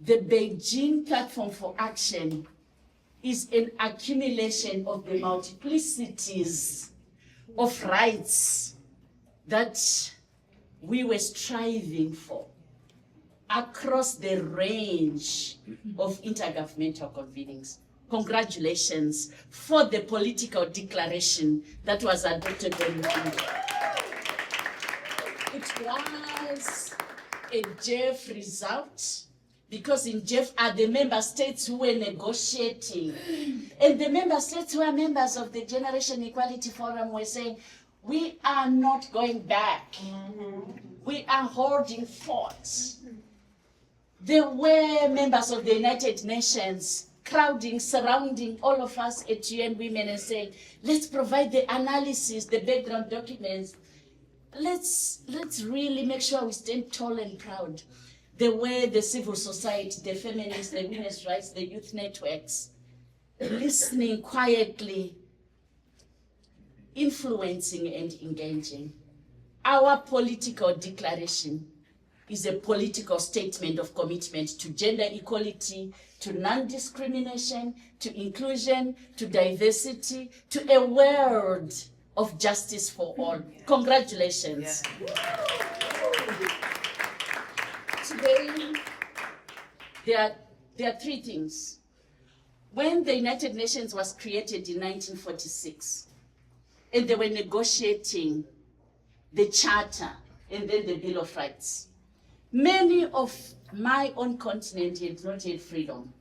the Beijing Platform for Action is an accumulation of the multiplicities of rights that we were striving for across the range of intergovernmental convenings. Congratulations for the political declaration that was adopted on Monday. It was a JEF result, because in JEF are the member states who were negotiating. And the member states who are members of the Generation Equality Forum were saying, we are not going back. We are holding forth. There were members of the United Nations crowding, surrounding all of us at UN Women and saying, let's provide the analysis, the background documents. Let's really make sure we stand tall and proud. There were the civil society, the feminists, the women's rights, the youth networks, listening quietly, influencing and engaging. Our political declaration is a political statement of commitment to gender equality, to non-discrimination, to inclusion, to diversity, to a world of justice for all. Congratulations. Today, there are three things. When the United Nations was created in 1946, and they were negotiating the Charter and then the Bill of Rights, many of my own continent had not had freedom.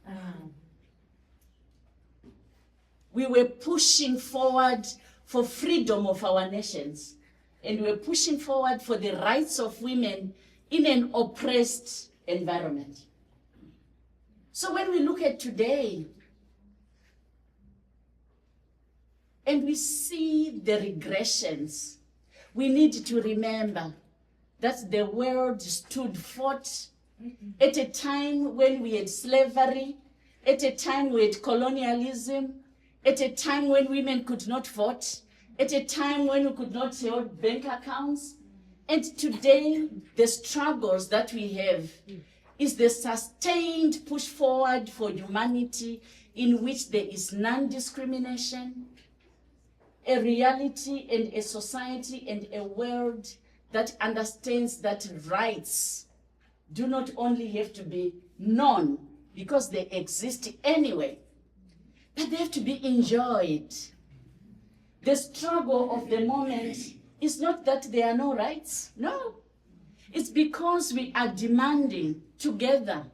We were pushing forward for freedom of our nations, and we were pushing forward for the rights of women in an oppressed environment. So when we look at today, and we see the regressions, we need to remember that the world stood forth at a time when we had slavery, at a time we had colonialism, at a time when women could not vote, at a time when we could not hold bank accounts. And today, the struggles that we have is the sustained push forward for humanity in which there is non-discrimination, a reality and a society and a world that understands that rights do not only have to be known because they exist anyway, but they have to be enjoyed. The struggle of the moment is not that there are no rights, no. It's because we are demanding together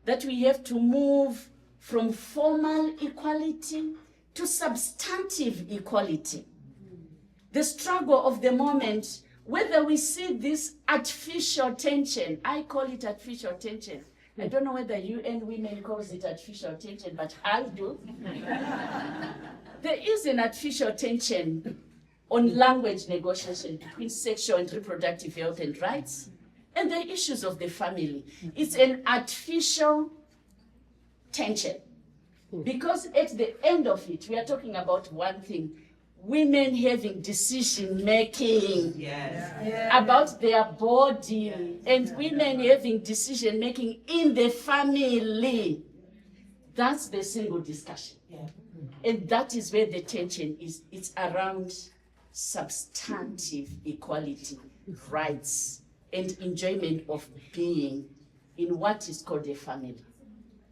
that we have to move from formal equality to substantive equality. The struggle of the moment, whether we see this artificial tension, I call it artificial tension. I don't know whether UN Women calls it artificial tension, but I do. There is an artificial tension on language negotiation between sexual and reproductive health and rights and the issues of the family. It's an artificial tension because at the end of it, we are talking about one thing: women having decision-making about their body, and women having decision-making in the family. That's the single discussion. And that is where the tension is. It's around substantive equality, rights, and enjoyment of being in what is called a family.